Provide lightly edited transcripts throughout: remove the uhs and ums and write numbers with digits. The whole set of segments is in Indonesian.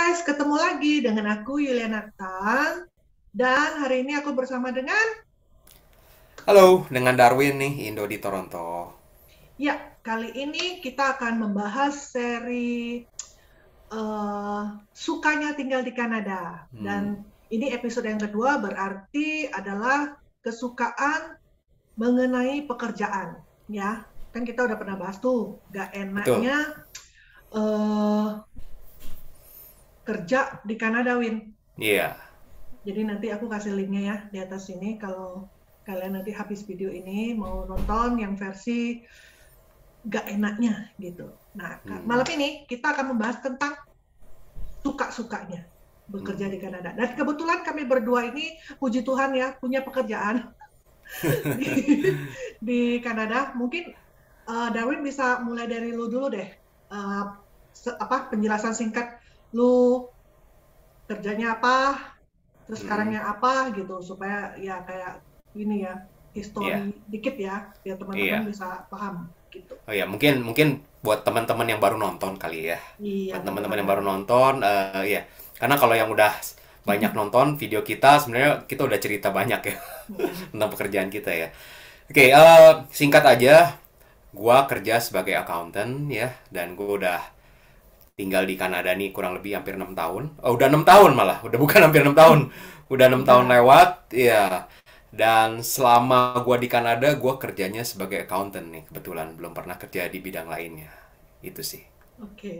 guys, ketemu lagi dengan aku Yuliana Tan. Dan hari ini aku bersama dengan, Halo, dengan Darwin nih, Indo di Toronto. ya, kali ini kita akan membahas seri eh, Sukanya Tinggal di Kanada. Hmm, Dan ini episode yang kedua berarti adalah kesukaan mengenai pekerjaan. Ya, kan kita udah pernah bahas tuh, gak betul. enaknya eh, kerja di Kanada, Win. Iya. Jadi nanti aku kasih linknya ya di atas sini kalau kalian nanti habis video ini mau nonton yang versi gak enaknya gitu. Nah, Hmm, malam ini kita akan membahas tentang suka-sukanya bekerja hmm. di Kanada. Dan kebetulan kami berdua ini, puji Tuhan ya, punya pekerjaan di, di Kanada. Mungkin Darwin bisa mulai dari lu dulu deh. Uh, penjelasan singkat lu kerjanya apa, terus Hmm. sekarangnya apa gitu supaya ya kayak ini ya Iya, history dikit ya biar teman-teman iya. bisa paham gitu. Oh ya, mungkin mungkin buat teman-teman yang baru nonton kali ya. Iya Buat teman-teman yang boleh. baru nonton, ya. Karena kalau yang udah banyak nonton video kita, sebenarnya kita udah cerita banyak ya tentang pekerjaan kita ya. Oke, singkat aja, gua kerja sebagai accountant ya, dan gua udah tinggal di Kanada nih kurang lebih hampir 6 tahun. Oh, udah 6 tahun malah. Udah bukan hampir 6 tahun. Udah 6 tahun Udah. lewat. Iya. Dan selama gua di Kanada, gua kerjanya sebagai accountant nih. Kebetulan belum pernah kerja di bidang lainnya. Itu sih. Oke,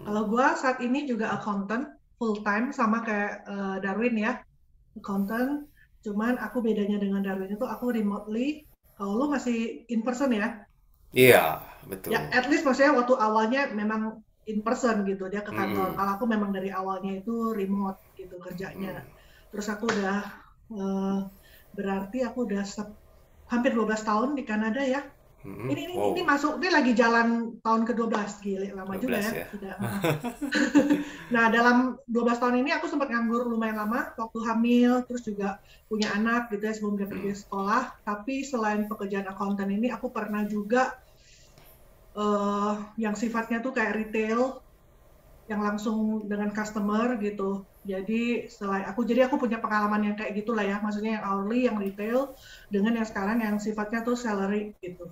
kalau gua saat ini juga accountant full time sama kayak Darwin ya, accountant, cuman aku bedanya dengan Darwin itu aku remotely. Kalau lu masih in person ya, Iya, ya betul. at least maksudnya waktu awalnya memang in person gitu dia ke kantor. Mm-mm. Kalau aku memang dari awalnya itu remote gitu kerjanya. Terus aku udah eh, berarti aku udah hampir 12 tahun di Kanada ya. Mm-mm. Ini Wow, masuk ini lagi jalan tahun ke-12, gile lama juga 12 ya ya. sudah. Nah, dalam 12 tahun ini aku sempat nganggur lumayan lama waktu hamil, terus juga punya anak gitu ya sebelum dia pergi sekolah. Tapi selain pekerjaan akuntan ini aku pernah juga yang sifatnya tuh kayak retail yang langsung dengan customer gitu. Jadi aku punya pengalaman yang kayak gitulah ya, maksudnya yang hourly, yang retail dengan yang sekarang yang sifatnya tuh salary gitu.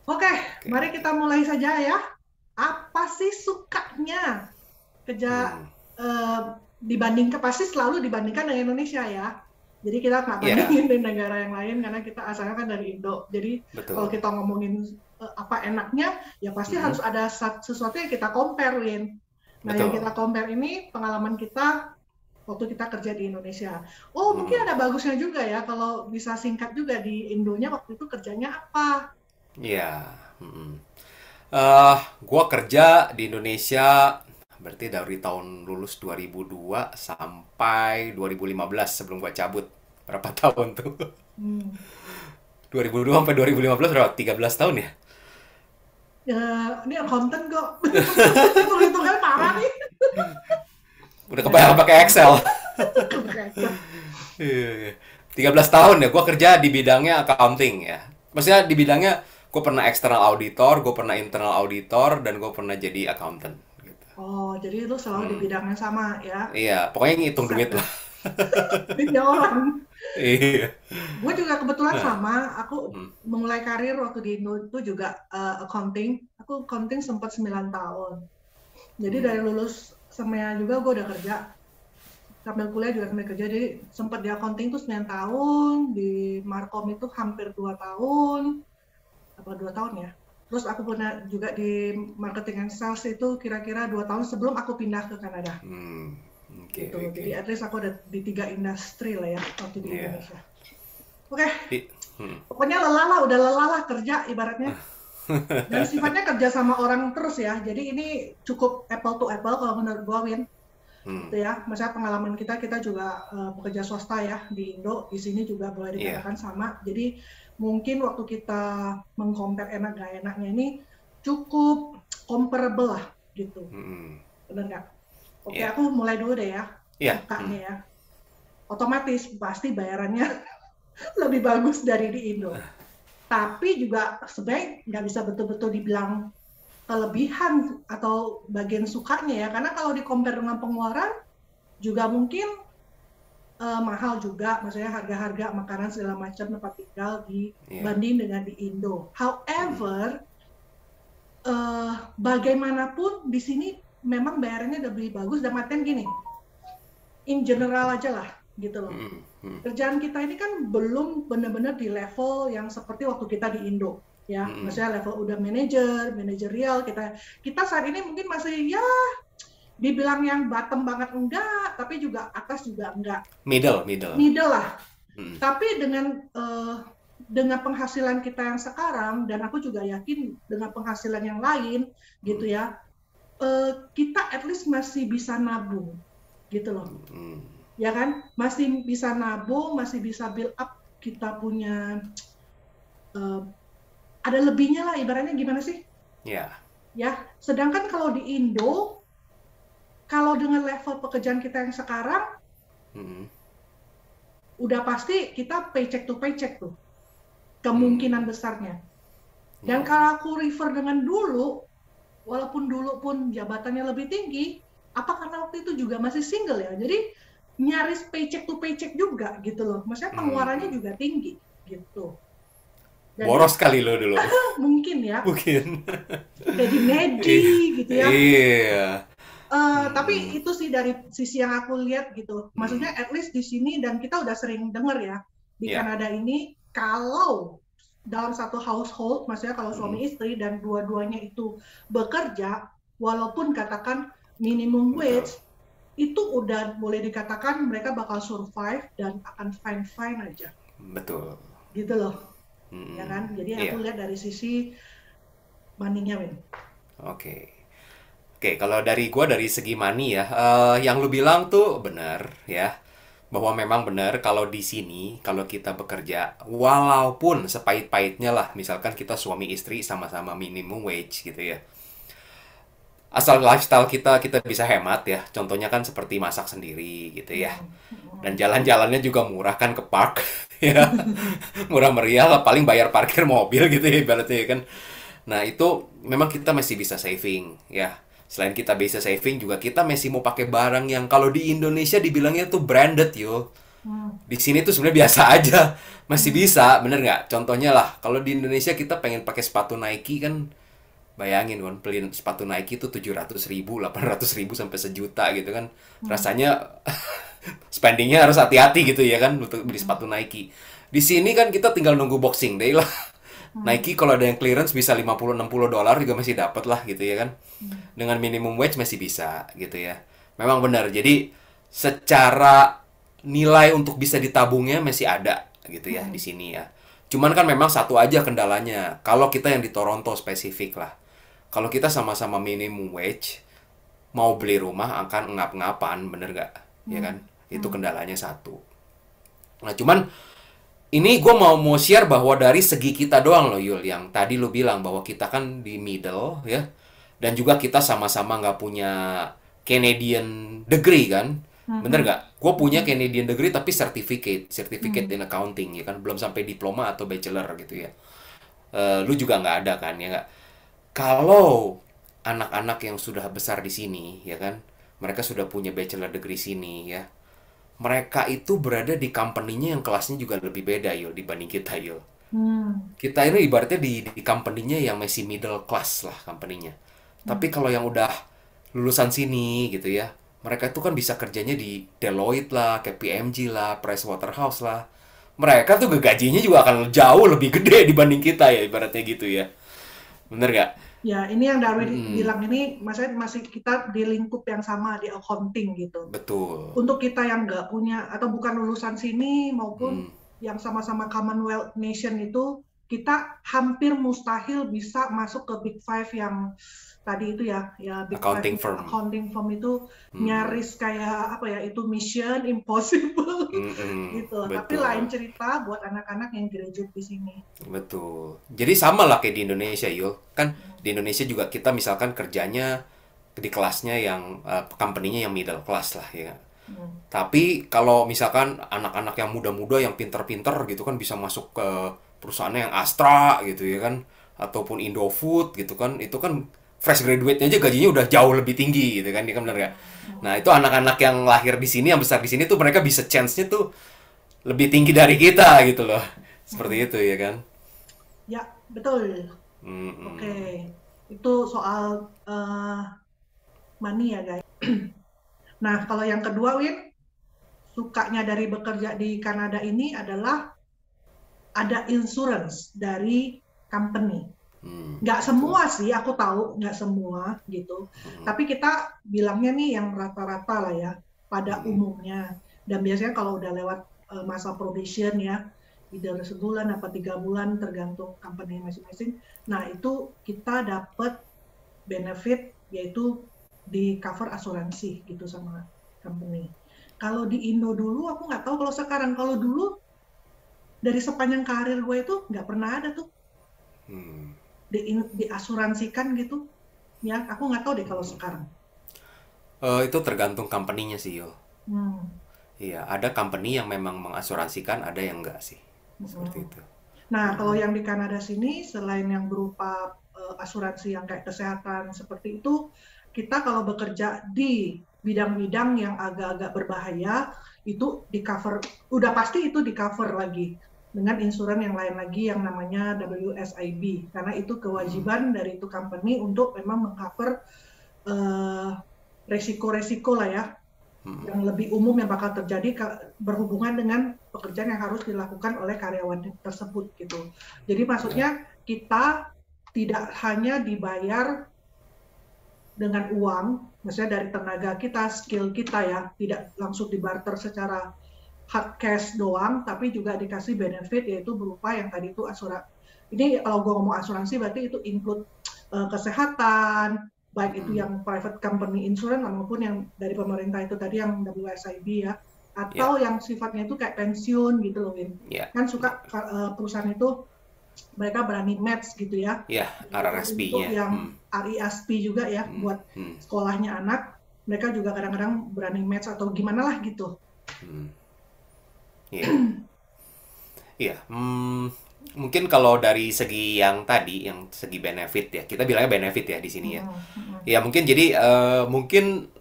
Oke, Oke, mari oke. kita mulai saja ya. Apa sih sukanya kerja Hmm. dibandingkan, pasti selalu dibandingkan dengan Indonesia ya. Jadi kita nggak Iya, bandingin dengan negara yang lain karena kita asalnya kan dari Indo. Jadi kalau betul. kita ngomongin apa enaknya, ya pasti harus Mm-mm. ada sesuatu yang kita compare, Win. Nah, yang Betul. kita compare ini pengalaman kita waktu kita kerja di Indonesia. Oh, mungkin Mm. ada bagusnya juga ya kalau bisa singkat juga di Indonya waktu itu kerjanya apa. Iya. Mm-mm. Eh, gua kerja di Indonesia berarti dari tahun lulus 2002 sampai 2015 sebelum gua cabut. Berapa tahun tuh? Hmm. 2002 sampai 2015 berapa? 13 tahun ya? Ya, ini konten kok. Hitung-hitungan parah nih. Udah Ya, kebayang pakai Excel. keren. Iya. 13 tahun ya gua kerja di bidangnya accounting ya. Maksudnya di bidangnya gua pernah external auditor, gua pernah internal auditor, dan gua pernah jadi accountant gitu. Oh, jadi lu selalu di Hmm. bidang yang sama ya. Iya, pokoknya ngitung Set duit dah. lah. Beda orang. Iya. Gue juga kebetulan Nah, sama. Aku hmm. memulai karir waktu di Indo itu juga accounting. Aku accounting sempat 9 tahun. Jadi dari lulus semuanya juga gue udah kerja. Sambil kuliah juga sambil kerja. Jadi sempat di accounting itu 9 tahun. Di Markom itu hampir 2 tahun. Apa 2 tahun ya? Terus aku pernah juga di marketing and sales itu kira-kira 2 tahun sebelum aku pindah ke Kanada. Hmm. Oke, Gitu. oke. Jadi at least aku ada di 3 industri lah ya waktu di Iya. Indonesia. Oke, Di- hmm. pokoknya lelah lah, udah lelah lah kerja ibaratnya. Dan sifatnya kerja sama orang terus ya. Jadi ini cukup apple to apple kalau menurut gua, Win. Hmm. Gitu ya. Maksudnya pengalaman kita juga pekerja swasta ya di Indo. Di sini juga boleh Iya. dikatakan sama. Jadi mungkin waktu kita mengcompare enak gak enaknya ini cukup comparable lah gitu. Hmm. Bener nggak? Oke, Iya. aku mulai dulu deh ya. Iya. Hmm. Sukanya ya. Otomatis pasti bayarannya lebih bagus dari di Indo. Tapi juga sebenarnya nggak bisa betul-betul dibilang kelebihan atau bagian sukanya ya, karena kalau di compare dengan pengeluaran juga mungkin mahal juga, maksudnya harga-harga makanan segala macam tempat tinggal Iya. dibanding dengan di Indo. However, bagaimanapun di sini memang bayarannya lebih bagus, dan artian gini, in general aja lah gitu loh. Kerjaan kita ini kan belum benar-benar di level yang seperti waktu kita di Indo ya, maksudnya level udah manajerial, kita saat ini mungkin masih ya dibilang yang bottom banget enggak, tapi juga atas juga enggak, Middle. middle lah. Tapi dengan penghasilan kita yang sekarang, dan aku juga yakin dengan penghasilan yang lain gitu ya, kita at least masih bisa nabung gitu loh. Ya kan, masih bisa nabung, masih bisa build up, kita punya ada lebihnya lah, ibaratnya gimana sih? Ya. Ya, sedangkan kalau di Indo, kalau dengan level pekerjaan kita yang sekarang, udah pasti kita paycheck to paycheck tuh, kemungkinan besarnya. Dan kalau aku refer dengan dulu, walaupun dulu pun jabatannya lebih tinggi, apa karena waktu itu juga masih single ya, jadi nyaris paycheck to paycheck juga gitu loh, maksudnya pengeluarannya juga tinggi gitu. Jadi, boros kali lo dulu. mungkin ya, Mungkin. medi gitu ya. Iya. Tapi itu sih dari sisi yang aku lihat gitu, maksudnya at least di sini, dan kita udah sering dengar ya di Kanada ini, kalau dalam satu household, maksudnya kalau suami istri dan dua-duanya itu bekerja, walaupun katakan minimum wage, itu udah boleh dikatakan mereka bakal survive dan akan fine-fine aja. Betul. Gitu loh. Ya kan? Jadi aku lihat dari sisi money-nya, Win. Oke, kalau dari gua dari segi money ya, yang lu bilang tuh benar ya. Bahwa memang benar kalau di sini, kalau kita bekerja, walaupun sepahit-pahitnya lah, misalkan kita suami istri sama-sama minimum wage gitu ya. Asal lifestyle kita bisa hemat ya. Contohnya kan seperti masak sendiri gitu ya. Dan jalan-jalannya juga murah kan, ke park ya. Murah meriah lah, paling bayar parkir mobil gitu ya ibaratnya kan. Nah, itu memang kita masih bisa saving ya. Selain kita bisa saving juga kita masih mau pakai barang yang kalau di Indonesia dibilangnya tuh branded yo. Di sini tuh sebenarnya biasa aja. Masih bisa, bener nggak? Contohnya lah, kalau di Indonesia kita pengen pakai sepatu Nike kan, bayangin kan, beli sepatu Nike itu 700.000, 800.000 sampai sejuta gitu kan. Rasanya spendingnya harus hati-hati gitu ya kan untuk beli sepatu Nike. Di sini kan kita tinggal nunggu Boxing Day lah. Nike kalau ada yang clearance bisa $50-60 juga masih dapat lah gitu ya kan. Dengan minimum wage masih bisa gitu ya. Memang benar. Jadi secara nilai untuk bisa ditabungnya masih ada gitu ya di sini ya. Cuman kan memang satu aja kendalanya. Kalau kita yang di Toronto spesifik lah. Kalau kita sama-sama minimum wage, mau beli rumah akan ngap-ngapan, bener gak? Ya kan? Itu kendalanya satu. Nah, cuman ini gue mau share bahwa dari segi kita doang loh, Yul. Yang tadi lu bilang bahwa kita kan di middle, ya. Dan juga kita sama-sama nggak punya Canadian degree, kan? Bener gak? Gue punya Canadian degree tapi certificate in accounting, ya kan? Belum sampai diploma atau bachelor gitu ya. Lu juga nggak ada kan, ya nggak? Kalau anak-anak yang sudah besar di sini, ya kan? Mereka sudah punya bachelor degree sini, ya. Mereka itu berada di company-nya yang kelasnya juga lebih beda, Yul, dibanding kita, Yul. Kita ini ibaratnya di company-nya yang masih middle class lah company-nya. Tapi kalau yang udah lulusan sini gitu ya, mereka itu kan bisa kerjanya di Deloitte lah, KPMG lah, Pricewaterhouse lah. Mereka tuh gajinya juga akan jauh lebih gede dibanding kita ya, ibaratnya gitu ya. Bener gak? Ya, ini yang Darwin bilang ini, maksudnya masih kita di lingkup yang sama di accounting gitu. Betul. Untuk kita yang nggak punya atau bukan lulusan sini maupun yang sama-sama Commonwealth Nation itu, kita hampir mustahil bisa masuk ke Big Five yang tadi itu ya Big Accounting Five firm. Accounting firm itu nyaris kayak apa ya, itu mission impossible gitu. Betul. Tapi lain cerita buat anak-anak yang graduate di sini. Betul. Jadi sama lah kayak di Indonesia, Yul. Kan di Indonesia juga kita misalkan kerjanya di kelasnya yang company-nya yang middle class lah ya. Tapi kalau misalkan anak-anak yang muda-muda yang pinter-pinter gitu kan bisa masuk ke perusahaannya yang Astra gitu ya kan, ataupun Indofood gitu kan, itu kan fresh graduate-nya aja gajinya udah jauh lebih tinggi gitu kan, dia kan bener gak? Nah itu anak-anak yang lahir di sini, yang besar di sini tuh mereka bisa chance-nya tuh lebih tinggi dari kita gitu loh, seperti itu ya kan? Ya, betul. Oke, Mm-mm. itu soal money ya guys. Nah, kalau yang kedua, Win, sukanya dari bekerja di Kanada ini adalah ada insurance dari company. Nggak Betul. semua sih, aku tahu nggak semua gitu. Tapi kita bilangnya nih yang rata-rata lah ya, pada Mm-mm. umumnya. Dan biasanya kalau udah lewat masa probation ya, either sebulan apa 3 bulan tergantung company masing-masing. Nah itu kita dapat benefit yaitu di cover asuransi gitu sama company. Kalau di Indo dulu aku nggak tahu kalau sekarang. Kalau dulu dari sepanjang karir gue itu nggak pernah ada tuh Hmm. diasuransikan gitu. Ya, aku nggak tahu deh kalau sekarang. Itu tergantung company-nya sih, Yo. Hmm. Iya, ada company yang memang mengasuransikan, ada yang enggak sih. Seperti Hmm. itu. Nah, kalau yang di Kanada sini, selain yang berupa asuransi yang kayak kesehatan seperti itu, kita kalau bekerja di bidang-bidang yang agak-agak berbahaya, itu di cover, udah pasti itu di cover lagi dengan insuran yang lain lagi yang namanya WSIB, karena itu kewajiban dari itu company untuk memang mengcover eh, resiko-resiko lah ya yang lebih umum yang bakal terjadi berhubungan dengan pekerjaan yang harus dilakukan oleh karyawan tersebut gitu. Jadi Ya. maksudnya kita tidak hanya dibayar dengan uang, maksudnya dari tenaga kita, skill kita ya, tidak langsung dibarter secara hard cash doang, tapi juga dikasih benefit yaitu berupa yang tadi itu asuransi. Ini kalau gue ngomong asuransi berarti itu include kesehatan, baik itu yang private company insurance maupun yang dari pemerintah itu tadi yang WSIB ya, Ya. atau yang sifatnya itu kayak pensiun gitu loh, Win. Ya. Kan suka perusahaan itu mereka berani match gitu ya. Ya, Dan juga untuk RRSP-nya. yang RISP juga ya buat sekolahnya anak, mereka juga kadang-kadang berani match atau gimana lah gitu. Iya. Iya. Mungkin kalau dari segi yang tadi, yang segi benefit ya, kita bilangnya benefit ya di sini ya. Ya mungkin jadi mungkin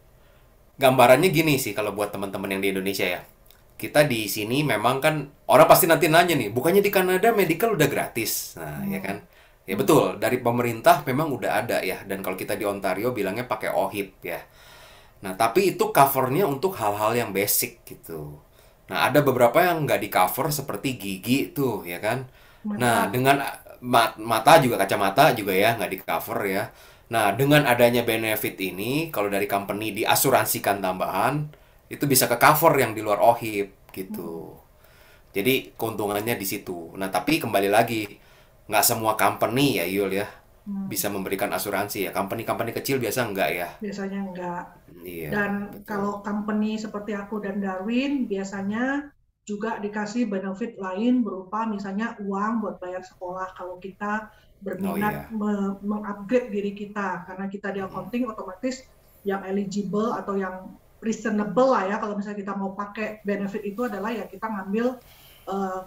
gambarannya gini sih kalau buat teman-teman yang di Indonesia ya. Kita di sini memang kan orang pasti nanti nanya nih, bukannya di Kanada medical udah gratis. Nah, ya kan? Ya betul, dari pemerintah memang udah ada ya. Dan kalau kita di Ontario bilangnya pakai OHIP ya. Nah, tapi itu covernya untuk hal-hal yang basic gitu. Nah, ada beberapa yang nggak di cover seperti gigi tuh, ya kan? Nah, Mata. dengan mata juga, kacamata juga ya nggak di cover ya. Nah, dengan adanya benefit ini, kalau dari company diasuransikan tambahan, itu bisa ke cover yang di luar OHIP gitu. Jadi keuntungannya di situ. Nah, tapi kembali lagi, nggak semua company ya Yul ya bisa memberikan asuransi ya. Company-company kecil biasa nggak ya. Biasanya enggak. Iya, Dan betul. kalau company seperti aku dan Darwin biasanya juga dikasih benefit lain berupa misalnya uang buat bayar sekolah kalau kita Oh berminat iya. mengupgrade diri kita karena kita di accounting otomatis yang eligible atau yang reasonable lah ya kalau misalnya kita mau pakai benefit itu adalah ya kita ngambil uh,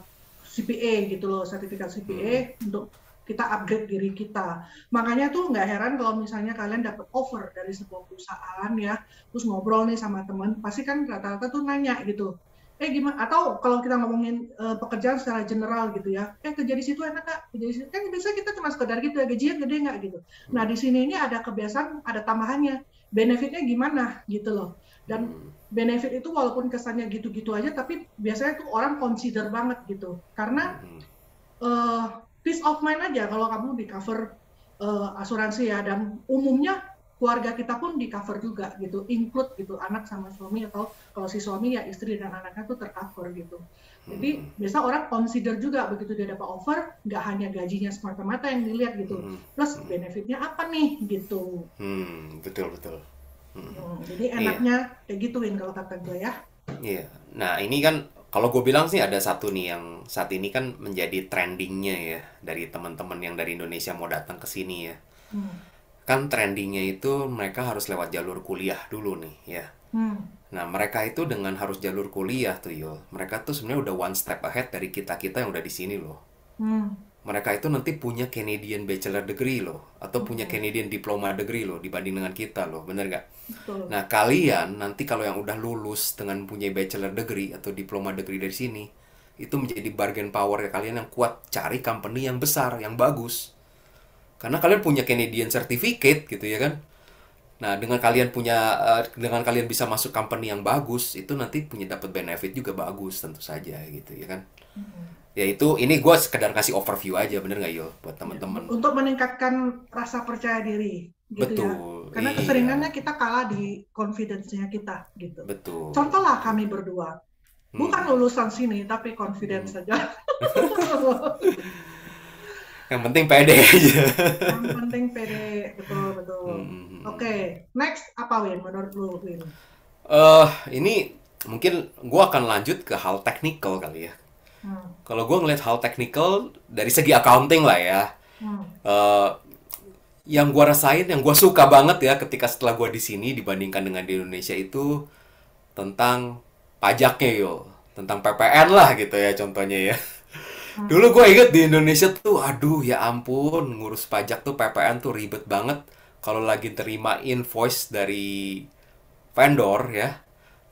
CPA gitu loh, sertifikat CPA untuk kita upgrade diri kita. Makanya tuh nggak heran kalau misalnya kalian dapat offer dari sebuah perusahaan ya, terus ngobrol nih sama teman, pasti kan rata-rata tuh nanya gitu, gimana? Atau kalau kita ngomongin pekerjaan secara general gitu ya, kerja di situ enak nggak? Kerja di situ kan biasanya kita cuma sekedar gitu ya, gajinya gede nggak gitu. Nah di sini ini ada kebiasaan, ada tambahannya, benefitnya gimana gitu loh. Dan benefit itu walaupun kesannya gitu-gitu aja, tapi biasanya tuh orang consider banget gitu, karena peace of mind aja kalau kamu di cover asuransi ya, dan umumnya keluarga kita pun di cover juga gitu, include gitu anak sama suami, atau kalau si suami ya istri dan anaknya tuh tercover gitu. Jadi biasa orang consider juga begitu dia dapat offer, nggak hanya gajinya semata-mata yang dilihat gitu, plus benefitnya apa nih gitu. Betul betul. Jadi Iya, enaknya kayak gituin kalau kata gue ya. iya. Nah ini kan kalau gue bilang sih ada satu nih yang saat ini kan menjadi trendingnya ya dari teman-teman yang dari Indonesia mau datang ke sini ya. Hmm. Kan trendingnya itu mereka harus lewat jalur kuliah dulu nih ya. Hmm. Nah mereka itu dengan harus jalur kuliah tuh yo, mereka tuh sebenarnya udah one step ahead dari kita kita yang udah di sini loh. Hmm. mereka itu nanti punya Canadian Bachelor Degree loh, atau punya Canadian Diploma Degree loh, dibanding dengan kita loh, bener nggak? Betul. Nah, kalian nanti kalau yang udah lulus dengan punya Bachelor Degree atau Diploma Degree dari sini, itu menjadi bargain power ya kalian yang kuat cari company yang besar, yang bagus. Karena kalian punya Canadian Certificate gitu ya kan? Nah, dengan kalian bisa masuk company yang bagus, itu nanti punya dapat benefit juga bagus tentu saja gitu ya kan. Ya itu ini gue sekedar kasih overview aja, bener nggak Yul, buat Ya, teman-teman. untuk meningkatkan rasa percaya diri gitu ya. Betul, Karena iya, keseringannya kita kalah di confidence-nya kita gitu. betul, Contohlah betul. kami berdua. Bukan Hmm, lulusan sini tapi confidence saja. Yang penting pede aja. Yang penting pede, betul betul. Oke, next apa Win menurut lu Win? Ini mungkin gue akan lanjut ke hal technical kali ya. Hmm, Kalau gue ngeliat hal technical dari segi accounting lah ya. hmm, eh yang gue rasain, yang gue suka banget ya ketika setelah gue di sini dibandingkan dengan di Indonesia itu tentang pajaknya yo, tentang PPN lah gitu ya contohnya ya. hmm, Dulu gue inget di Indonesia tuh, aduh ya ampun, ngurus pajak tuh PPN tuh ribet banget. Kalau lagi terima invoice dari vendor ya,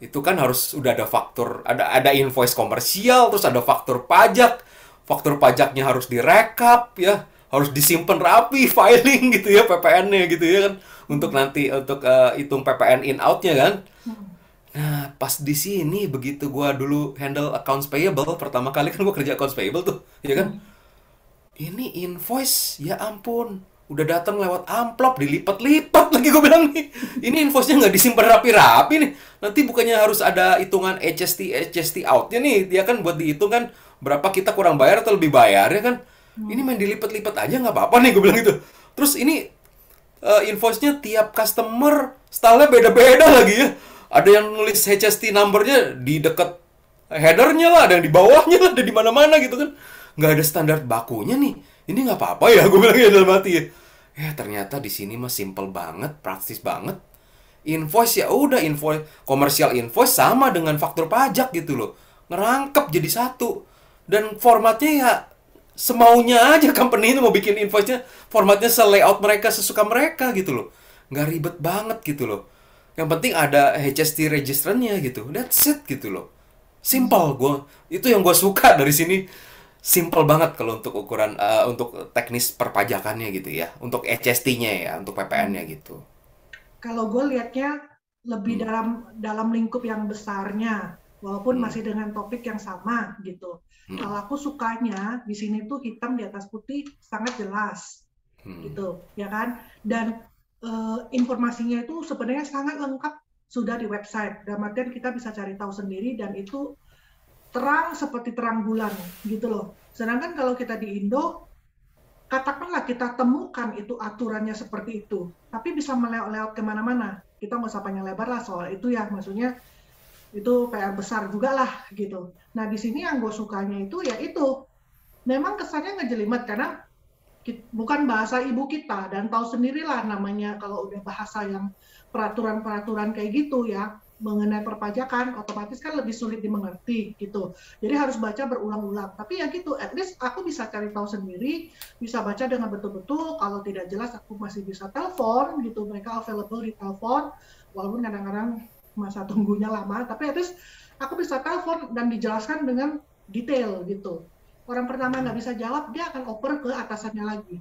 itu kan harus udah ada faktur, ada invoice komersial, terus ada faktur pajaknya harus direkap ya, harus disimpan rapi filing gitu ya PPN-nya gitu ya kan, untuk hmm, nanti untuk hitung PPN in out-nya kan. hmm, Nah, pas di sini begitu gua dulu handle accounts payable, pertama kali kan gua kerja accounts payable tuh, ya kan? hmm, Ini invoice, ya ampun. Udah datang lewat amplop, dilipat-lipat lagi gue bilang nih. Ini invoice-nya nggak disimpan rapi-rapi nih. Nanti bukannya harus ada hitungan HST out-nya nih. Dia kan buat dihitung kan berapa kita kurang bayar atau lebih bayar ya kan. Ini hmm, main dilipat-lipat aja nggak apa-apa nih gue bilang gitu. Terus ini invoice-nya tiap customer style-nya beda-beda lagi ya. Ada yang nulis HST number-nya di dekat header-nya lah, ada yang di bawahnya lah, ada di mana-mana gitu kan. Nggak ada standar bakunya nih. Ini nggak apa-apa ya, gue bilang ya dalam hati ya. Ternyata di sini mah simple banget, praktis banget. Invoice ya udah invoice, komersial invoice sama dengan faktur pajak gitu loh. Ngerangkep jadi satu. Dan formatnya ya semaunya aja company itu mau bikin invoice-nya, formatnya se-layout mereka, sesuka mereka gitu loh. Nggak ribet banget gitu loh. Yang penting ada HST registernya gitu. That's it gitu loh. hmm. Simple gue. Itu yang gue suka dari sini. Simple banget kalau untuk ukuran untuk teknis perpajakannya gitu ya. Untuk HST-nya ya, untuk PPN-nya Hmm. gitu. Kalau gue lihatnya lebih Hmm. dalam dalam lingkup yang besarnya, walaupun Hmm. masih dengan topik yang sama gitu. Hmm. Kalau aku sukanya di sini tuh hitam di atas putih sangat jelas Hmm. gitu, ya kan? Dan informasinya itu sebenarnya sangat lengkap sudah di website. Dalam artian kita bisa cari tahu sendiri dan itu terang seperti terang bulan gitu loh. Sedangkan kalau kita di Indo, katakanlah kita temukan itu aturannya seperti itu, tapi bisa meleot-leot kemana-mana. Kita nggak usah panjang lebar lah soal itu ya, maksudnya itu PR besar juga lah gitu. Nah di sini yang gue sukanya itu memang kesannya ngejelimet karena bukan bahasa ibu kita dan tahu sendirilah namanya kalau udah bahasa yang peraturan-peraturan kayak gitu ya mengenai perpajakan otomatis kan lebih sulit dimengerti gitu. Jadi harus baca berulang-ulang. Tapi ya gitu, at least aku bisa cari tahu sendiri, bisa baca dengan betul-betul. Kalau tidak jelas aku masih bisa telepon gitu. Mereka available di telepon walaupun kadang-kadang masa tunggunya lama, tapi at least aku bisa telepon dan dijelaskan dengan detail gitu. Orang pertama nggak bisa jawab, dia akan oper ke atasannya lagi.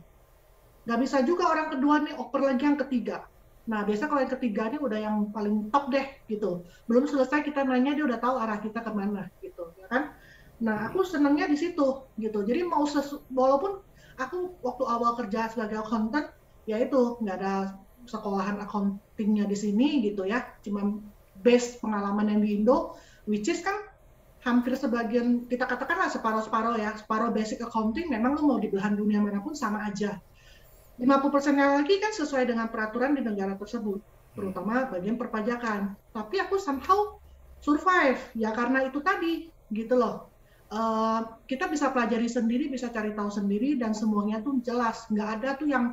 Nggak bisa juga orang kedua nih oper lagi yang ketiga. Nah, biasa kalau yang ketiga ini udah yang paling top deh gitu. Belum selesai kita nanya dia udah tahu arah kita kemana gitu, ya kan? Nah, aku senangnya di situ gitu. Jadi walaupun aku waktu awal kerja sebagai accountant, ya itu nggak ada sekolahan accountingnya di sini gitu ya. Cuma base pengalaman yang di Indo, which is kan hampir sebagian kita katakanlah separuh-separuh ya, separuh basic accounting memang lo mau di belahan dunia manapun sama aja. 50%-nya lagi kan sesuai dengan peraturan di negara tersebut, terutama bagian perpajakan. Tapi aku somehow survive ya karena itu tadi gitu loh. Kita bisa pelajari sendiri, bisa cari tahu sendiri dan semuanya tuh jelas, nggak ada tuh yang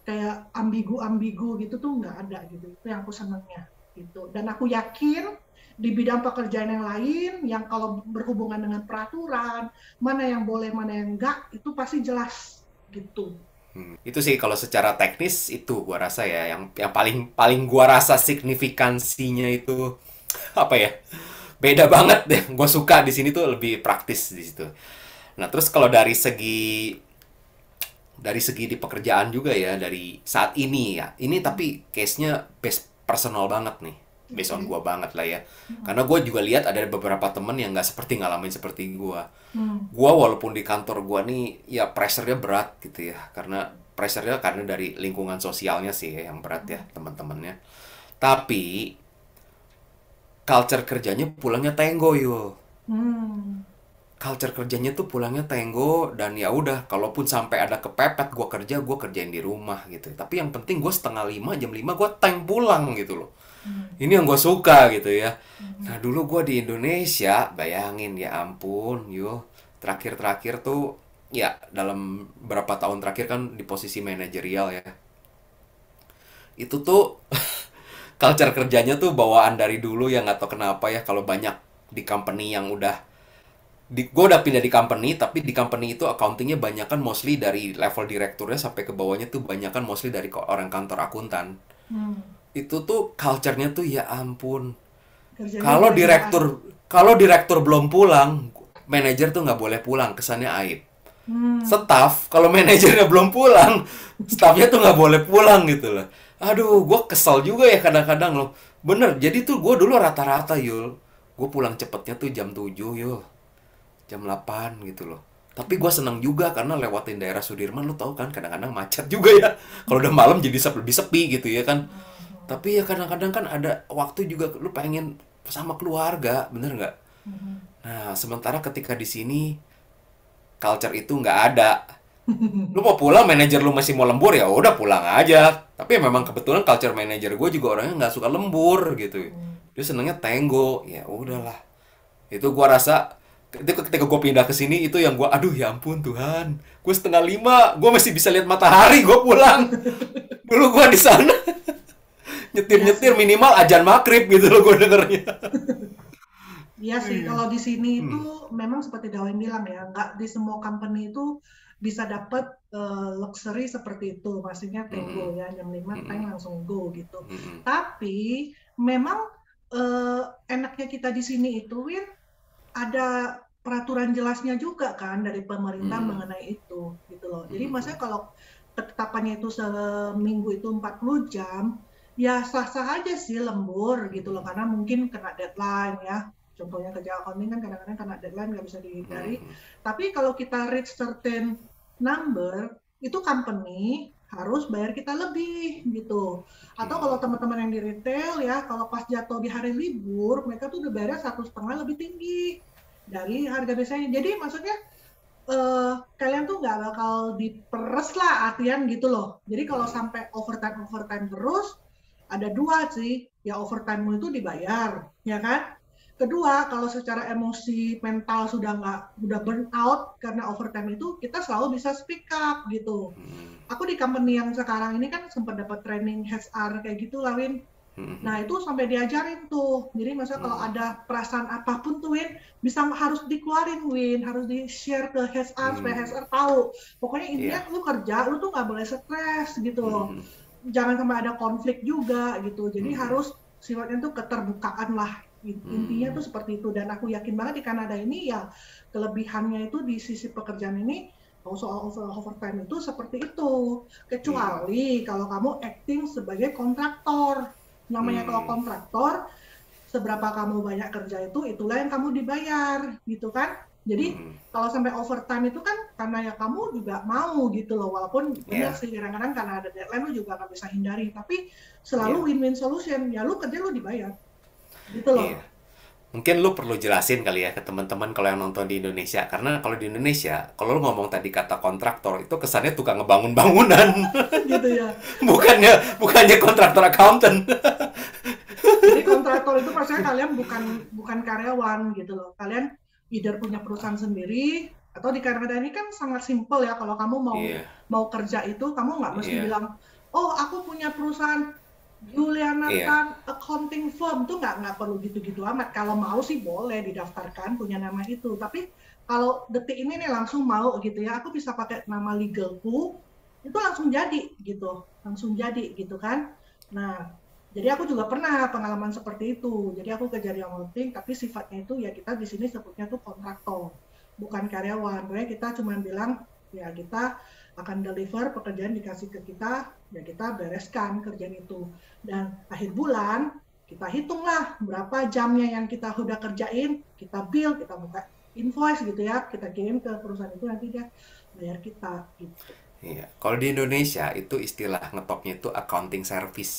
kayak ambigu-ambigu gitu tuh nggak ada gitu. Itu yang aku senangnya gitu. Dan aku yakin di bidang pekerjaan yang lain, yang kalau berhubungan dengan peraturan, mana yang boleh, mana yang enggak, itu pasti jelas gitu. Itu sih kalau secara teknis itu gua rasa ya yang paling paling gua rasa signifikansinya itu apa ya? Beda banget deh. Gua suka di sini tuh lebih praktis di situ. Nah, terus kalau dari segi di pekerjaan juga ya, dari saat ini ya. Ini tapi case-nya based personal banget nih. Based on Oke. gua banget lah ya. Karena gua juga lihat ada beberapa temen yang nggak seperti ngalamin seperti gua. Hmm. Gua walaupun di kantor gua nih ya pressure-nya berat gitu ya. Karena dari lingkungan sosialnya sih ya, yang berat ya teman-temannya. Tapi culture kerjanya pulangnya tenggo yo. Hmm. Culture kerjanya tuh pulangnya tenggo dan ya udah kalaupun sampai ada kepepet gua kerjain di rumah gitu. Tapi yang penting gua setengah lima jam 5 gua teng pulang gitu loh. Hmm. Ini yang gue suka gitu ya. Hmm. Nah dulu gue di Indonesia, bayangin ya ampun, yo terakhir-terakhir tuh ya dalam berapa tahun terakhir kan di posisi manajerial ya. Itu tuh culture kerjanya tuh bawaan dari dulu ya nggak tahu kenapa ya kalau banyak di company yang gue udah pindah di company tapi di company itu accountingnya banyak kan mostly dari level direkturnya sampai ke bawahnya tuh banyak kan mostly dari orang kantor akuntan. Hmm. Itu tuh culture-nya tuh ya ampun. Kerjanya Kalau gila-gilaan. direktur belum pulang, manajer tuh nggak boleh pulang, kesannya aib. Hmm. Staff, kalau manajernya belum pulang, staffnya tuh nggak boleh pulang gitu loh. Aduh, gue kesel juga ya kadang-kadang loh. Bener, jadi tuh gue dulu rata-rata Yul. Gue pulang cepetnya tuh jam 7 Yul. Jam 8 gitu loh. Tapi gue seneng juga karena lewatin daerah Sudirman, lu tahu kan kadang-kadang macet juga ya. Kalau udah malam jadi lebih sepi gitu ya kan. Hmm. Tapi ya kadang-kadang kan ada waktu juga lu pengen sama keluarga, bener nggak? Hmm. Nah, sementara ketika di sini culture itu nggak ada. Lu mau pulang, manajer lu masih mau lembur ya udah pulang aja. Tapi memang kebetulan culture manager gue juga orangnya nggak suka lembur gitu. Hmm. Dia senengnya tenggo. Ya udahlah. Itu gua rasa itu ketika gue pindah ke sini itu yang gua aduh ya ampun Tuhan. Gue setengah lima, gue masih bisa lihat matahari, gue pulang. Dulu gua di sana Iya nyetir-nyetir sih. minimal ajan maghrib gitu loh gue dengernya. Iya sih, Iya. kalau di sini itu Hmm. memang seperti Dawen bilang ya, nggak di semua company itu bisa dapat luxury seperti itu, maksudnya tenggo Mm-mm. ya, jam 5 teng Mm-mm. langsung go gitu. Mm-mm. Tapi memang eh, enaknya kita di sini itu, Win, ada peraturan jelasnya juga kan dari pemerintah Mm-mm. mengenai itu, gitu loh. Jadi Mm-mm. maksudnya kalau ketetapannya itu seminggu itu 40 jam, ya sah-sah aja sih lembur gitu loh, karena mungkin kena deadline ya. Contohnya kerja accounting kan kadang-kadang kena deadline nggak bisa dihindari. Mm-mm. Tapi kalau kita reach certain number, itu company harus bayar kita lebih gitu. Atau kalau teman-teman yang di retail ya, kalau pas jatuh di hari libur, mereka tuh udah bayarnya 1,5 lebih tinggi dari harga biasanya. Jadi maksudnya kalian tuh nggak bakal diperes lah artian gitu loh. Jadi kalau sampai overtime terus, ada dua sih, ya overtime itu dibayar, ya kan? Kedua, kalau secara emosi mental sudah nggak, udah burn out karena overtime itu, kita selalu bisa speak up gitu. Aku di company yang sekarang ini kan sempat dapat training HR kayak gitu lah, Win. Mm-mm. Nah, itu sampai diajarin tuh. Jadi maksudnya kalau Mm-mm. ada perasaan apapun tuh, Win, bisa harus dikeluarin, Win. Harus di-share ke HR supaya Mm. HR tahu. Pokoknya intinya Iya. lu kerja, lu tuh nggak boleh stres gitu loh. Mm-mm. Jangan sampai ada konflik juga gitu. Jadi Mm-mm. harus sifatnya tuh keterbukaan lah. Intinya Mm. tuh seperti itu. Dan aku yakin banget di Kanada ini ya kelebihannya itu di sisi pekerjaan ini soal overtime itu seperti itu. Mm. Kecuali kalau kamu acting sebagai kontraktor. Namanya kalau Mm. kontraktor, seberapa kamu banyak kerja itu, itulah yang kamu dibayar, gitu kan? Jadi Mm. kalau sampai overtime itu kan karena ya kamu juga mau gitu loh, walaupun benar Iya. sih kadang-kadang karena ada deadline lu juga nggak bisa hindari, tapi Iya. selalu win-win solution, ya lu kerja lu dibayar, gitu Iya. loh. Mungkin lu perlu jelasin kali ya ke teman-teman kalau yang nonton di Indonesia. Karena kalau di Indonesia, kalau lu ngomong tadi kata kontraktor, itu kesannya tukang ngebangun bangunan. Gitu ya. bukannya kontraktor accountant. Jadi kontraktor itu maksudnya kalian bukan karyawan gitu loh. Kalian either punya perusahaan sendiri atau di Kanada ini kan sangat simpel ya, kalau kamu mau Iya. mau kerja itu kamu nggak mesti Iya. bilang, oh aku punya perusahaan. Juliana Iya. Tan accounting firm tuh nggak perlu gitu-gitu amat. Kalau mau sih boleh didaftarkan punya nama itu. Tapi kalau detik ini nih langsung mau gitu ya, aku bisa pakai nama legalku, itu langsung jadi gitu, langsung jadi gitu kan. Nah, jadi aku juga pernah pengalaman seperti itu. Jadi aku kerja di accounting, tapi sifatnya itu ya kita di sini sebutnya tuh kontraktor, bukan karyawan. Pokoknya kita cuma bilang ya kita akan deliver pekerjaan dikasih ke kita, ya kita bereskan kerjaan itu. Dan akhir bulan kita hitunglah berapa jamnya yang kita udah kerjain, kita bill, kita buka invoice gitu ya, kita kirim ke perusahaan itu nanti dia bayar kita gitu. Iya. Kalau di Indonesia itu istilah ngetopnya itu accounting service.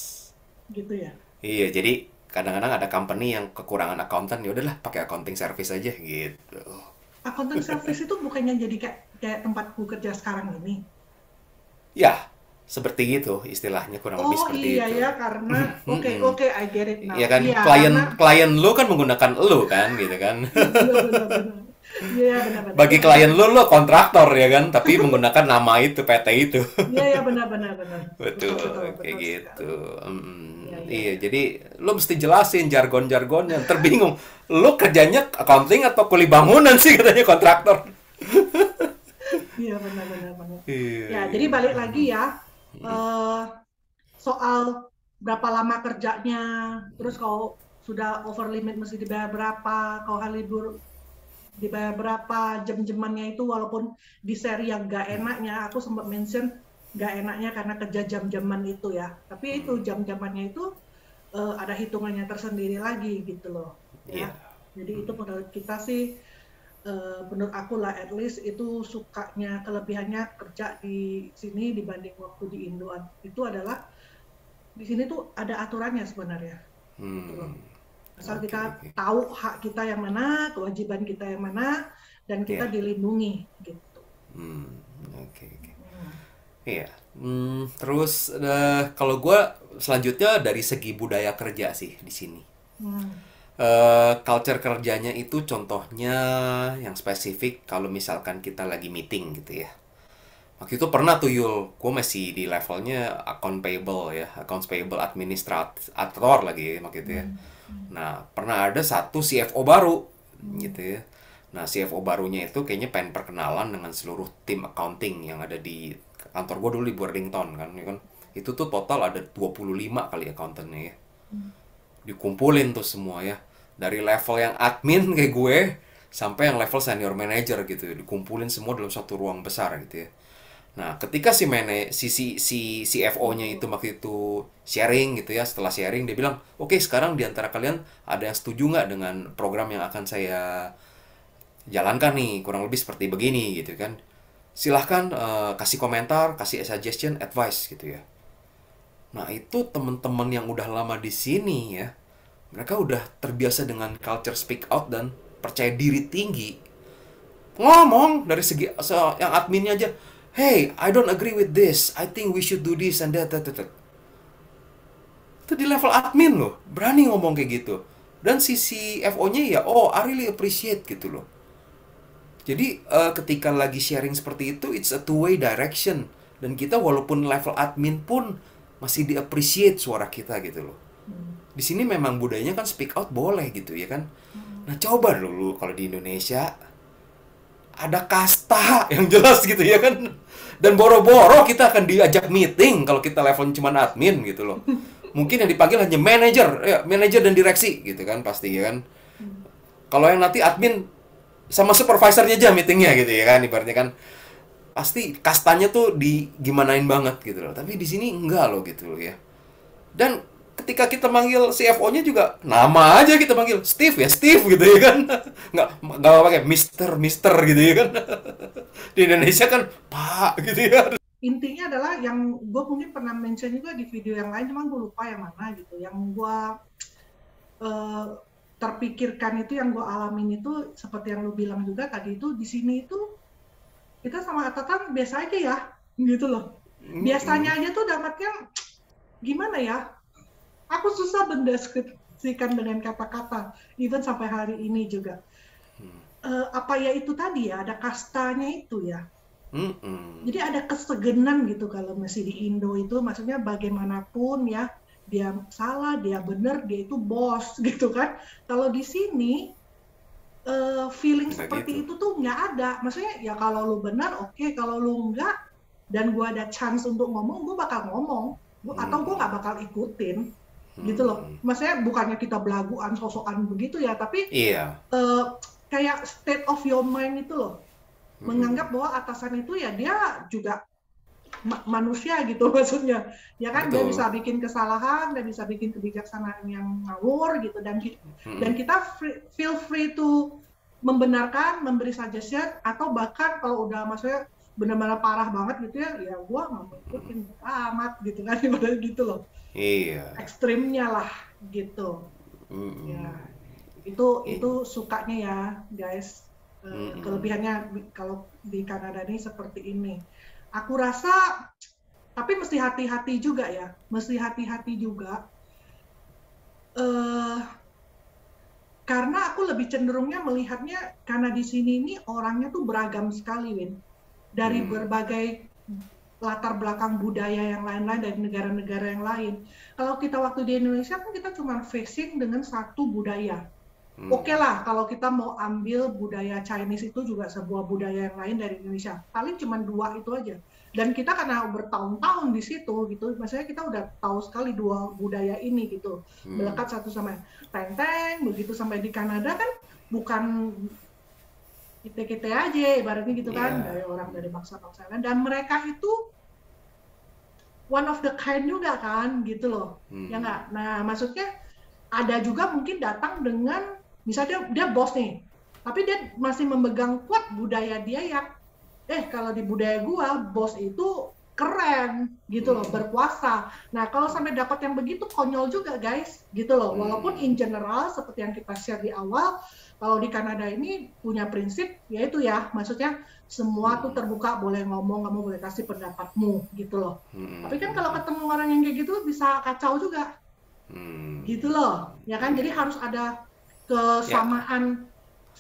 Gitu ya. Iya, jadi kadang-kadang ada company yang kekurangan accountant, ya udahlah pakai accounting service aja gitu. Accounting service itu bukannya jadi kayak kayak tempatku kerja sekarang ini. Ya, seperti itu istilahnya, kurang lebih Oh seperti iya itu. ya, karena oke Mm-mm. oke I get it now. Ya kan, Iya klien karena klien lu kan menggunakan lu kan gitu kan. iya benar-benar. Iya benar-benar Bagi ya klien benar. lu kontraktor ya kan, tapi menggunakan nama itu, PT itu. Iya ya benar-benar benar. Betul, Betul betul kayak betul gitu. sekali. Iya iya Iya, iya. jadi lu mesti jelasin jargon-jargonnya. Terbingung, lu kerjanya accounting atau kuli bangunan sih katanya kontraktor. Iya benar-benar benar. Iya, Ya iya. jadi balik lagi ya. eh, Soal berapa lama kerjanya, terus kalau sudah over limit mesti dibayar berapa, kalau hari libur dibayar berapa, jam-jamannya itu walaupun di seri yang gak enaknya, aku sempat mention gak enaknya karena kerja jam-jaman itu ya. Tapi itu jam-jamannya itu ada hitungannya tersendiri lagi gitu loh. Ya, Iya. jadi itu menurut kita sih, menurut aku lah at least itu sukanya kelebihannya kerja di sini dibanding waktu di Indo itu adalah di sini tuh ada aturannya sebenarnya gitu loh. Hmm, Asal oke, kita oke. tahu hak kita yang mana, kewajiban kita yang mana, dan kita Iya. dilindungi gitu. Hmm, oke, oke. Hmm. Iya. Terus kalau gua selanjutnya dari segi budaya kerja sih di sini. Hmm. Culture kerjanya itu contohnya yang spesifik kalau misalkan kita lagi meeting gitu ya. Waktu itu pernah tuh Yul, gue masih di levelnya account payable ya, accounts payable administrator lagi waktu itu ya. Hmm. Nah, pernah ada satu CFO baru gitu ya. Nah, CFO barunya itu kayaknya pengen perkenalan dengan seluruh tim accounting yang ada di kantor gue dulu di Worthington kan, ya kan. Itu tuh total ada 25 kali accountant-nya ya. Dikumpulin tuh semua ya. Dari level yang admin kayak gue sampai yang level senior manager gitu ya. Dikumpulin semua dalam satu ruang besar gitu ya. Nah, ketika si CFO-nya itu waktu itu sharing gitu ya, setelah sharing dia bilang, "Oke, sekarang di antara kalian ada yang setuju nggak dengan program yang akan saya jalankan nih, kurang lebih seperti begini," gitu kan. Silahkan kasih komentar, kasih suggestion, advice gitu ya. Nah, itu teman-teman yang udah lama di sini ya, mereka udah terbiasa dengan culture speak out dan percaya diri tinggi. Ngomong dari segi yang adminnya aja, "Hey, I don't agree with this. I think we should do this and that." Itu di level admin loh, berani ngomong kayak gitu. Dan si CFO-nya ya, "Oh, I really appreciate," gitu loh. Jadi ketika lagi sharing seperti itu, it's a two-way direction. Dan kita walaupun level admin pun masih di-appreciate suara kita gitu loh. Hmm. Di sini memang budayanya kan speak out boleh gitu ya kan. Hmm. Nah, coba dulu kalau di Indonesia ada kasta yang jelas gitu ya kan. Dan boro-boro kita akan diajak meeting kalau kita levelnya cuma admin gitu loh. Mungkin yang dipanggil hanya manajer, ya manajer dan direksi gitu kan pasti ya kan. Hmm. Kalau yang nanti admin sama supervisornya aja meetingnya gitu ya kan, ibaratnya kan pasti kastanya tuh di gimanain banget gitu loh. Tapi di sini enggak loh gitu loh ya. Dan ketika kita manggil CFO-nya juga nama aja kita panggil Steve ya Steve gitu ya kan. Nggak pakai Mister gitu ya kan. Di Indonesia kan Pak gitu ya. Intinya adalah yang gue mungkin pernah mention juga di video yang lain, cuman gue lupa yang mana gitu. Yang gue terpikirkan itu, yang gue alamin itu seperti yang lu bilang juga tadi, itu di sini itu kita sama atasan biasa aja ya gitu loh. Biasanya aja tuh dapatnya gimana ya, aku susah mendeskripsikan dengan kata-kata even sampai hari ini juga. Apa ya itu tadi ya, ada kastanya itu ya. Mm-mm. Jadi ada kesegenan gitu kalau masih di Indo itu, maksudnya bagaimanapun ya dia salah, dia benar, dia itu bos gitu kan. Kalau di sini feeling Nggak gitu. seperti itu tuh nggak ada. Maksudnya ya kalau lu benar oke, kalau lu nggak dan gue ada chance untuk ngomong, gue bakal ngomong. Atau gue nggak bakal ikutin gitu loh. Maksudnya bukannya kita belaguan, sosokan begitu ya, tapi Iya. eh, kayak state of your mind itu loh. Menganggap bahwa atasan itu ya dia juga manusia gitu maksudnya. Ya kan dia Betul. bisa bikin kesalahan, dia bisa bikin kebijaksanaan yang ngawur gitu dan kita feel free to membenarkan, memberi suggestion atau bahkan kalau udah maksudnya benar-benar parah banget gitu ya, ya gue nggak mau ikutin amat gitu kan, gitu loh. Iya. Ekstrimnya lah gitu. Ya Mm-mm. itu Iya. sukanya ya guys. Mm-mm. Kelebihannya kalau di Kanada ini seperti ini. Aku rasa tapi mesti hati-hati juga ya, mesti hati-hati juga. eh karena aku lebih cenderungnya melihatnya karena di sini ini orangnya tuh beragam sekali, Win. Dari Mm. berbagai latar belakang budaya yang lain-lain dari negara-negara yang lain. Kalau kita waktu di Indonesia kan kita cuma facing dengan satu budaya. Oke Mm. lah, kalau kita mau ambil budaya Chinese itu juga sebuah budaya yang lain dari Indonesia. Paling cuma dua itu aja. Dan kita karena bertahun-tahun di situ gitu, maksudnya kita udah tahu sekali dua budaya ini gitu, Mm. melekat satu sama teng-teng, begitu sampai di Kanada kan bukan kita-kita aja, ibaratnya gitu kan, Iya. dari orang dari bangsa-bangsa lain. Dan mereka itu one of the kind juga kan, gitu loh. Ya Mm. nggak? Nah, maksudnya ada juga mungkin datang dengan misalnya dia bos nih, tapi dia masih memegang kuat budaya dia yang kalau di budaya gua bos itu keren gitu loh, Mm. berkuasa. Nah kalau sampai dapat yang begitu konyol juga guys gitu loh, walaupun Mm. in general seperti yang kita share di awal, kalau di Kanada ini punya prinsip yaitu ya maksudnya semua tuh Mm. terbuka, boleh ngomong, kamu boleh kasih pendapatmu gitu loh. Mm. Tapi kan kalau ketemu orang yang kayak gitu bisa kacau juga Mm. gitu loh, ya kan? Jadi Iya. harus ada Ya, kesamaan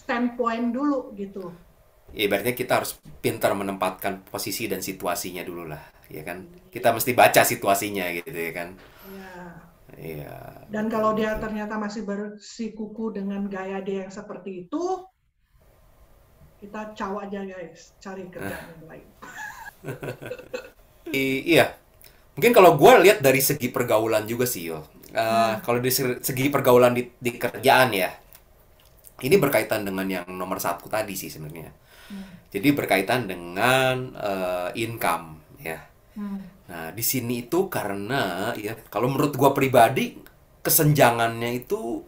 standpoint dulu gitu. ya ibaratnya kita harus pintar menempatkan posisi dan situasinya dulu lah, ya kan? Kita Iya, mesti baca situasinya gitu ya kan? ya. Iya, Dan betul kalau dia betul. ternyata masih bersikuku dengan gaya dia yang seperti itu, kita caw aja guys, cari kerjaan yang lain. Iya, mungkin kalau gue lihat dari segi pergaulan juga sih, Yo. Nah, Kalau dari segi pergaulan di kerjaan ya, ini berkaitan dengan yang nomor satu tadi sih sebenarnya. hmm, Jadi berkaitan dengan income ya. hmm, Nah, di sini itu karena ya kalau menurut gua pribadi kesenjangannya itu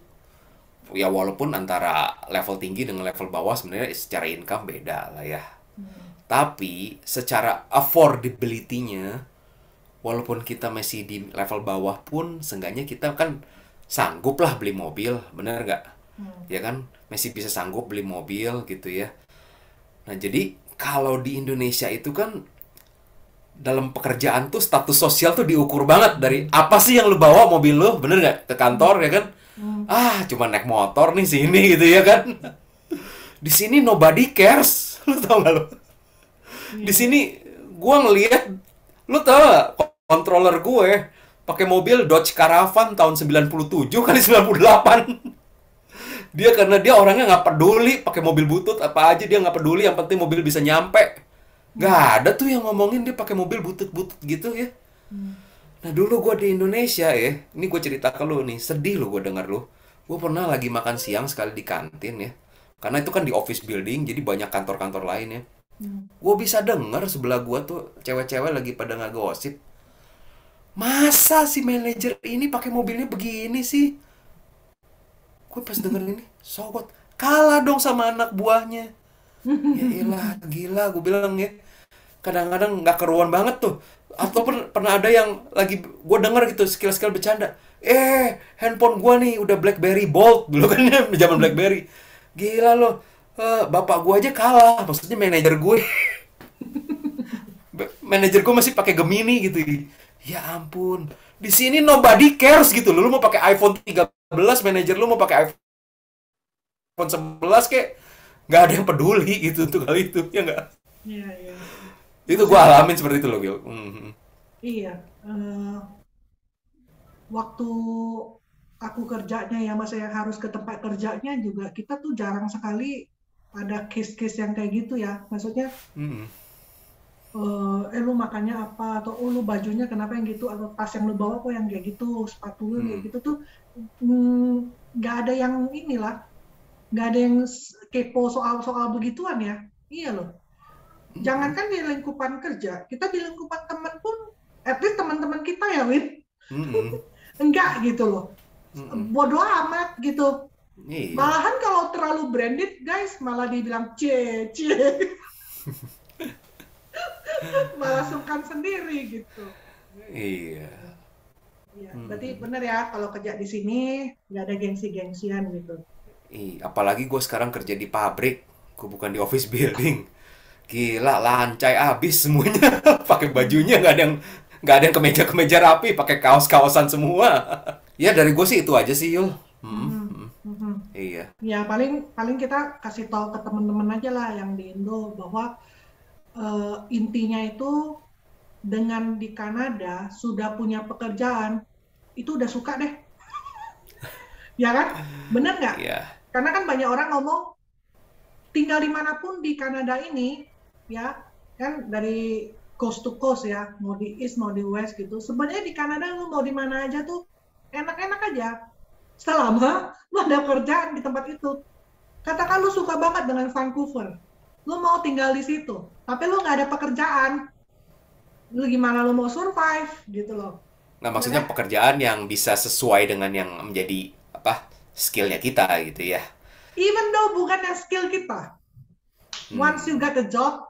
ya walaupun antara level tinggi dengan level bawah sebenarnya secara income beda lah ya. hmm, Tapi secara affordability-nya walaupun kita masih di level bawah pun seenggaknya kita kan sanggup lah beli mobil, bener nggak? hmm, Ya kan? Masih bisa sanggup beli mobil gitu ya. Nah, jadi kalau di Indonesia itu kan dalam pekerjaan tuh status sosial tuh diukur banget dari apa sih yang lu bawa mobil lu, bener nggak? Ke hmm, kantor ya kan? hmm, Ah, cuma naik motor nih sini gitu ya kan? Di sini nobody cares, lu tau gak lu? Di iya, sini gua ngelihat, lu tau gak? Controller gue pakai mobil Dodge Caravan tahun 97 kali 98. Dia karena dia orangnya nggak peduli pakai mobil butut apa aja dia nggak peduli, yang penting mobil bisa nyampe. Nggak hmm, ada tuh yang ngomongin dia pakai mobil butut-butut gitu ya. hmm, Nah dulu gue di Indonesia ya, ini gue cerita ke lu nih, sedih lu gue denger lu. Gue pernah lagi makan siang sekali di kantin ya. Karena itu kan di office building, jadi banyak kantor-kantor lain ya. hmm. Gue bisa denger sebelah gue tuh cewek-cewek lagi pada ngegosip. Masa si manajer ini pakai mobilnya begini sih? Gue pas denger ini, sobat, kalah dong sama anak buahnya. Ya elah, gila gue bilang ya. Kadang-kadang nggak keruan banget tuh. Atau pernah ada yang lagi gue denger gitu skill-skill bercanda. Handphone gue nih udah BlackBerry Bold dulu kan ya zaman BlackBerry. Gila loh. Bapak gue aja kalah. Maksudnya manajer gue. Manajer gue masih pakai Gemini gitu. Ya ampun. Di sini nobody cares gitu loh. Lu mau pakai iPhone 13, manajer lu mau pakai iPhone 11 kayak nggak ada yang peduli gitu untuk hal itu ya nggak. Iya, iya. Itu gue Maksudnya alamin seperti itu loh Gil. Mhm. iya. waktu aku kerjanya ya Mas, yang harus ke tempat kerjanya juga kita tuh jarang sekali ada case-case yang kayak gitu ya. Maksudnya Mm-mm. lu makannya apa, atau lu bajunya kenapa yang gitu, atau tas yang lu bawa kok yang kayak gitu, sepatu lu yang kayak Mm-mm. gitu tuh nggak ada yang inilah, nggak ada yang kepo soal-soal begituan ya. Iya loh. Mm-mm. Jangankan di lingkupan kerja, kita di lingkupan teman pun, at least teman-teman kita ya, Win, Mm-mm. enggak gitu loh. Mm-mm. Bodoh amat gitu. Iya, Malahan kalau terlalu branded, guys, malah dibilang cie, malah sungkan sendiri gitu. iya. Ya, berarti Mm-mm. bener ya kalau kerja di sini nggak ada gengsi-gengsian gitu. Apalagi gue sekarang kerja di pabrik, gue bukan di office building. Gila, lancai abis semuanya. Pakai bajunya nggak ada yang kemeja-kemeja rapi, pakai kaos-kaosan semua. Ya dari gue sih itu aja sih Yul. Mm-mm. Mhm, Mm-mm. mhm. Iya. Ya paling paling kita kasih tahu ke teman-teman aja lah yang di Indo bahwa intinya itu dengan di Kanada sudah punya pekerjaan itu udah suka deh, ya kan? Bener nggak? Iya. Karena kan banyak orang ngomong tinggal dimanapun di Kanada ini, ya kan, dari coast to coast ya, mau di east mau di west gitu. Sebenarnya di Kanada lu mau di mana aja tuh enak-enak aja, selama lu ada kerjaan di tempat itu. Katakan lu suka banget dengan Vancouver, lu mau tinggal di situ, tapi lu nggak ada pekerjaan, lu gimana lu mau survive gitu loh, Nah, ya maksudnya kan? pekerjaan yang bisa sesuai dengan yang menjadi apa skillnya kita gitu ya. Even though bukan yang skill kita, once you Hmm. got a job,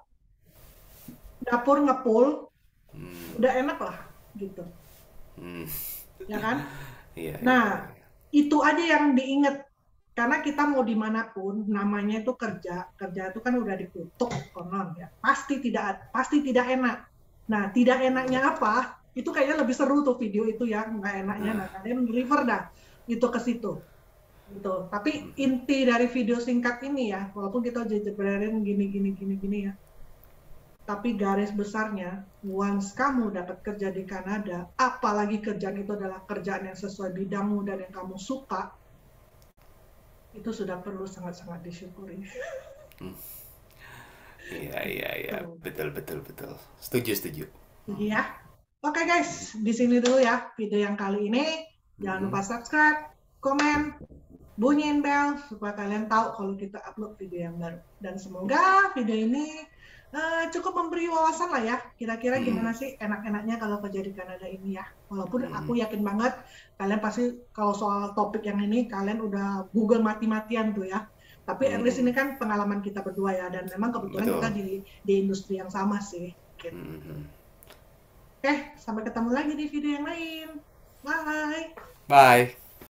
dapur ngepul, Hmm. udah enak lah gitu, Hmm. ya kan? Iya, iya, Nah, iya. itu aja yang diingat. Karena kita mau dimanapun, namanya itu kerja. Kerja itu kan udah dikutuk, konon ya. Pasti tidak enak. Nah, tidak enaknya apa? Itu kayaknya lebih seru tuh video itu ya, nggak enaknya. Nah, kalian refer dah itu ke situ. Gitu. Tapi inti dari video singkat ini ya, walaupun kita jejerin gini ya, tapi garis besarnya, once kamu dapat kerja di Kanada, apalagi kerjaan itu adalah kerjaan yang sesuai bidangmu dan yang kamu suka, itu sudah perlu sangat-sangat disyukuri. Iya, iya, iya. Tuh. Betul, betul, betul. Setuju, setuju. Jadi ya. Oke guys, di sini dulu ya video yang kali ini. Jangan Mhm. lupa subscribe, komen, bunyiin bell supaya kalian tahu kalau kita upload video yang baru. Dan semoga video ini cukup memberi wawasan lah ya. Kira-kira Mhm. gimana sih enak-enaknya kalau kerja di Kanada ini ya. Walaupun Mhm. aku yakin banget kalian pasti kalau soal topik yang ini kalian udah Google mati-matian tuh ya. Tapi at least Mhm. ini kan pengalaman kita berdua ya, dan memang kebetulan kita Betul. di industri yang sama sih. Gitu. Mhm. Oke, sampai ketemu lagi di video yang lain. Bye. Bye.